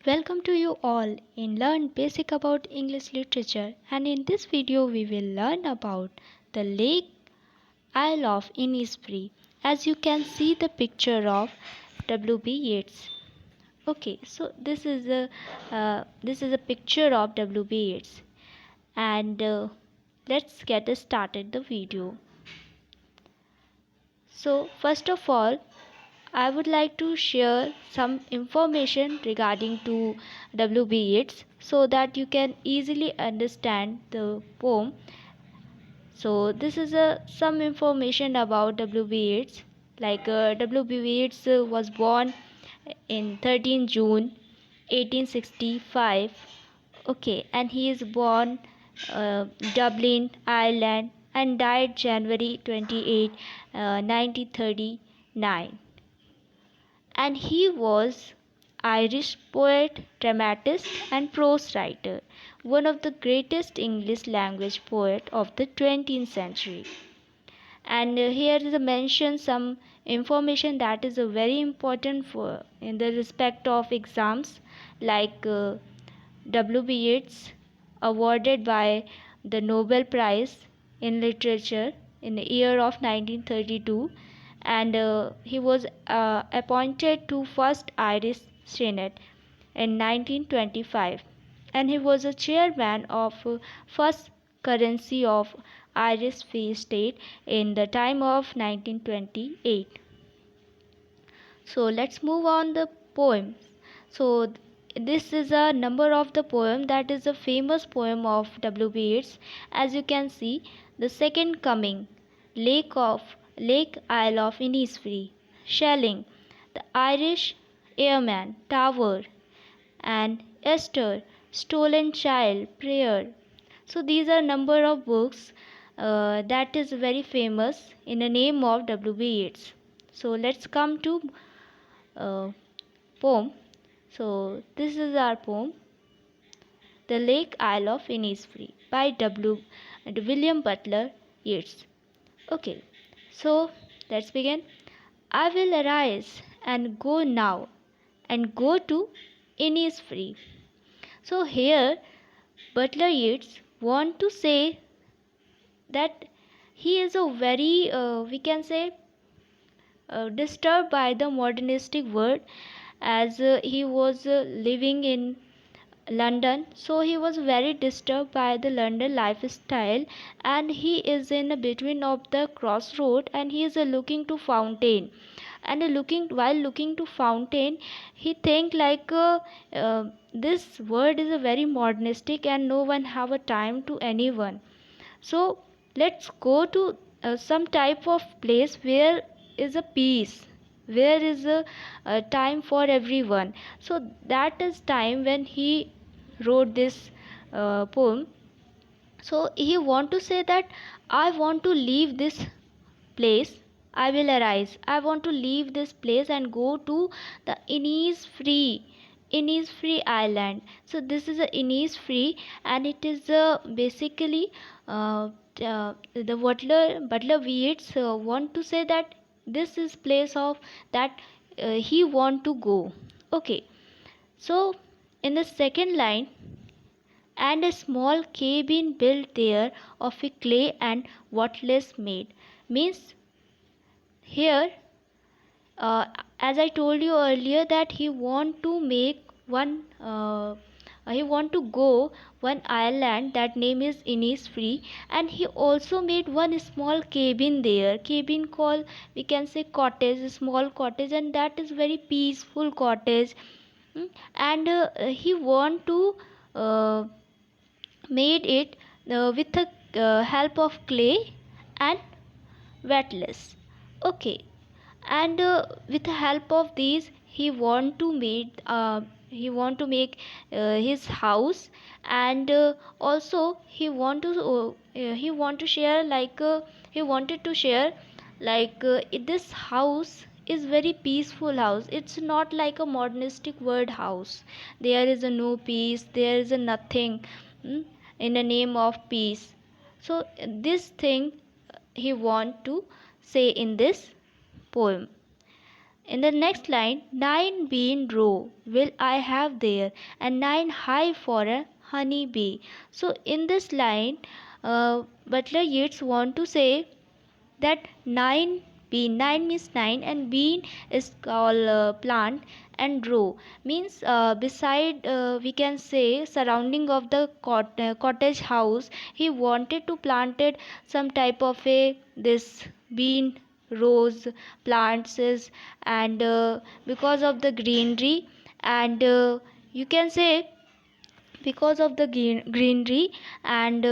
Welcome to you all in Learn Basic about English Literature, and in this video we will learn about the Lake Isle of Innisfree. As you can see the picture of W.B. Yeats. Okay, so this is a picture of W.B. Yeats, and let's get started the video. So first of all, I would like to share some information regarding to W.B. Yeats so that you can easily understand the poem. So this is some information about W.B. Yeats. Like W.B. Yeats was born in 13 June 1865. Okay, and he is born Dublin, Ireland, and died January 28, 1939, and he was Irish poet, dramatist and prose writer, one of the greatest English language poet of the 20th century. And here is a mention some information that is very important for in the respect of exams, like W.B. Yeats awarded by the Nobel Prize in Literature in the year of 1932, and he was appointed to first Irish Senate in 1925, and he was a chairman of first currency of Irish Free State in the time of 1928. So let's move on the poem. So this is a number of the poem that is a famous poem of W.B. Yeats. As you can see, the Second Coming, Lake Isle of Innisfree, Shelling, The Irish Airman, Tower, and Esther, Stolen Child, Prayer. So these are number of books that is very famous in the name of W.B. Yeats. So let's come to uh, poem. So this is our poem, The Lake Isle of Innisfree by William Butler Yeats. Okay, so let's begin. I will arise and go now and go to Innisfree. So here Butler Yeats want to say that he is a very we can say disturbed by the modernistic world, as he was living in London, so he was very disturbed by the London lifestyle, and he is in between of the crossroad, and he is looking to fountain, and looking to fountain, he think like this world is a very modernistic and no one have a time to anyone. So let's go to some type of place where is a peace, where is a time for everyone. So that is time when he wrote this poem. So he want to say that I want to leave this place. I will arise, I want to leave this place and go to the Innisfree Island. So this is a Innisfree, and it is basically the Butler Yeats want to say that this is place of that he want to go. Okay, so in the second line, and a small cabin built there of a clay and wattless made, means here uh, as I told you earlier that he want to make one he want to go one island that name is Innisfree, and he also made one small cabin there, cabin called we can say cottage, small cottage, and that is very peaceful cottage. And he want to uh, made it with the help of clay and wetless. Okay, and with the help of these he want to make his house, and also he want to share like he wanted to share like this house is very peaceful house. It's not like a modernistic word house. There is a no peace, there is a nothing, in the name of peace. So this thing he want to say in this poem. In the next line, 9 bean row will I have there, and 9 hive for a honey bee. So in this line, Butler Yeats want to say that 9 means 9, and bean is called plant, and row means beside, we can say, surrounding of the cottage house, he wanted to planted some type of a this bean rose plants and because of the greenery, and you can say because of the greenery, and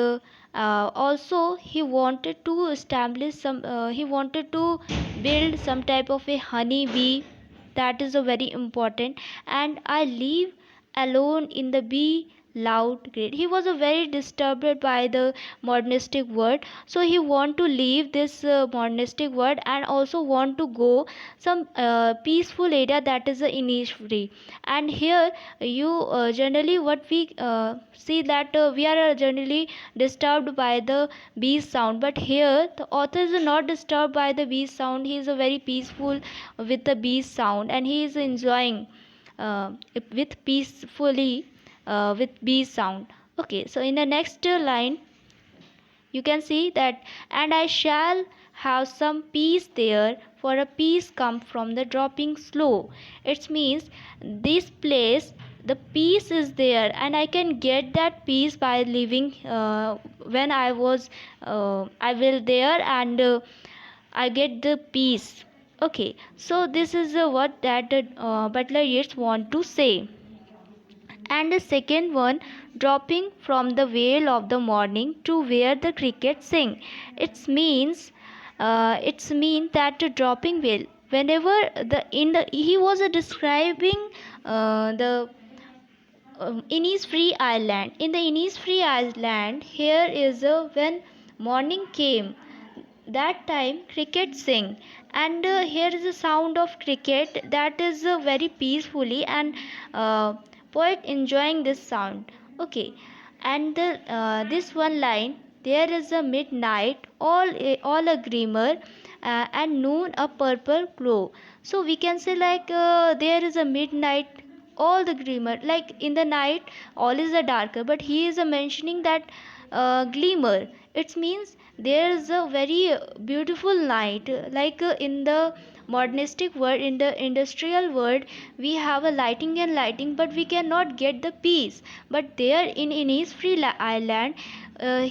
also he wanted to establish some he wanted to build some type of a honey bee. That is a very important. And I live alone in the bee loud great. He was a very disturbed by the modernistic word, so he want to leave this modernistic word and also want to go some peaceful area, that is the Innisfree. And here you generally what we see that we are generally disturbed by the bee sound, but here the author is not disturbed by the bee sound. He is a very peaceful with the bee sound, and he is enjoying uh, with peacefully with bee sound. Okay, so in the next line you can see that, and I shall have some peace there, for a peace come from the dropping slow. It means this place the peace is there, and I can get that peace by living when I will there, and I get the peace. Okay, so this is what that Butler Yeats want to say. And the second one, dropping from the vale of the morning to where the cricket sing. It's mean that the dropping vale, whenever the in the he was describing the Innisfree Island. In the Innisfree Island, here is when morning came, that time cricket sing, and here is the sound of cricket, that is very peacefully, and uh, poet enjoying this sound. Okay, and this one line, there is a midnight all a glimmer, and noon a purple glow. So we can say like there is a midnight all the glimmer, like in the night all is a darker, but he is mentioning that glimmer. It means there is a very beautiful night, like in the modernistic world, in the industrial world, we have a lighting and lighting, but we cannot get the peace. But there in Innisfree Island,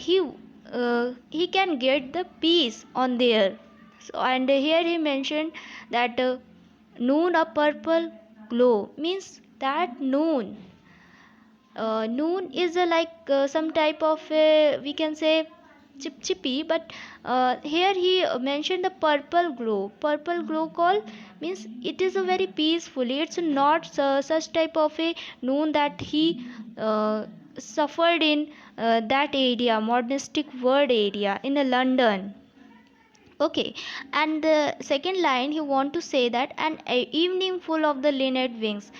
he can get the peace on there. So, and here he mentioned that noon a purple glow means that noon is like some type of we can say chippy, but here he mentioned the purple glow call means it is a very peacefully, it's not such type of a noon that he suffered in that area, modernistic word area in London. Okay, and the second line he want to say that an evening full of the linnet wings.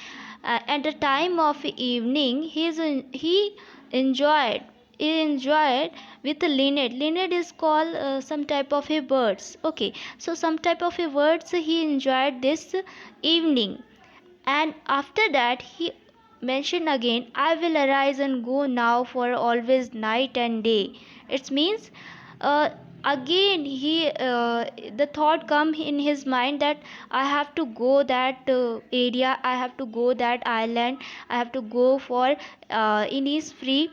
At the time of evening, he enjoyed he enjoyed with the linnet. Linnet is called some type of a birds. Okay, so some type of a birds he enjoyed this evening, and after that he mentioned again, I will arise and go now for always night and day. It means uh, again he the thought come in his mind that I have to go that area, I have to go that island, I have to go for Innisfree,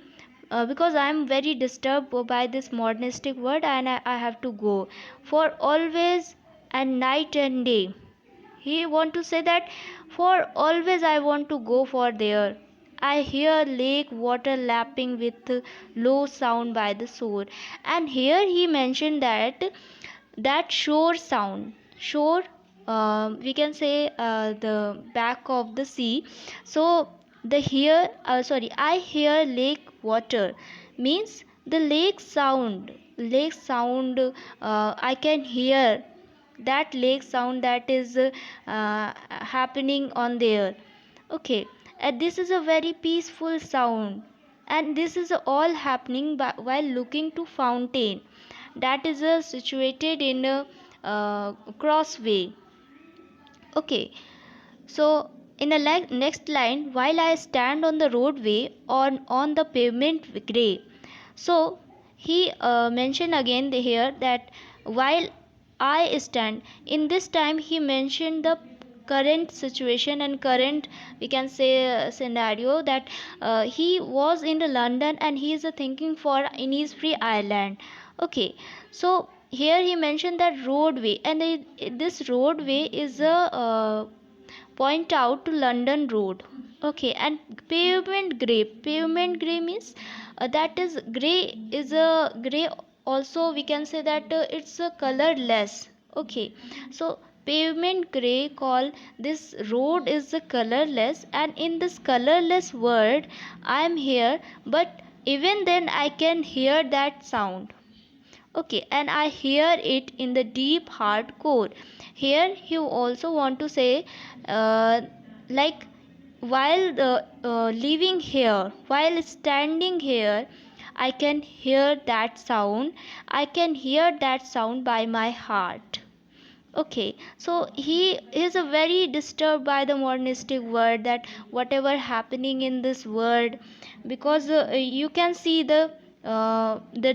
because I am very disturbed by this modernistic word, and I have to go for always and night and day. He want to say that for always I want to go for there. I hear lake water lapping with low sound by the shore. And here he mentioned that shore sound. Shore, we can say the back of the sea. So the here, sorry, I hear lake water means the lake sound. Lake sound, I can hear that lake sound that is happening on there. Okay, and this is a very peaceful sound, and this is all happening while looking to fountain that is situated in a crossway. Okay, so in the next line, while I stand on the roadway on the pavement grey. So he mentioned again here that while I stand, in this time he mentioned the current situation and current, we can say, scenario, that he was in London and he is thinking for Innisfree Island. Okay, so here he mentioned that roadway, and this roadway is a point out to London Road. Okay, and pavement grey. Pavement grey means that is grey is a grey. Also, we can say that it's a colorless. Okay, so pavement grey call this road is a colorless, and in this colorless world, I am here. But even then, I can hear that sound. Okay, and I hear it in the deep hardcore. Here you also want to say, uh, like, while living here, while standing here, I can hear that sound. I can hear that sound by my heart. Okay, so he is a very disturbed by the modernistic world, that whatever happening in this world, because you can see the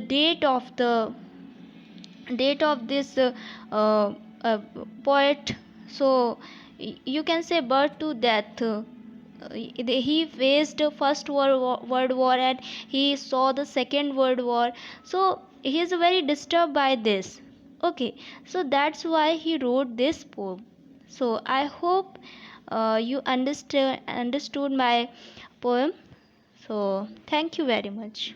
date of this uh, uh, poet. So you can say birth to death. He faced first world war, and he saw the second world war. So he is very disturbed by this. Okay, so that's why he wrote this poem. So I hope you understood my poem. So thank you very much.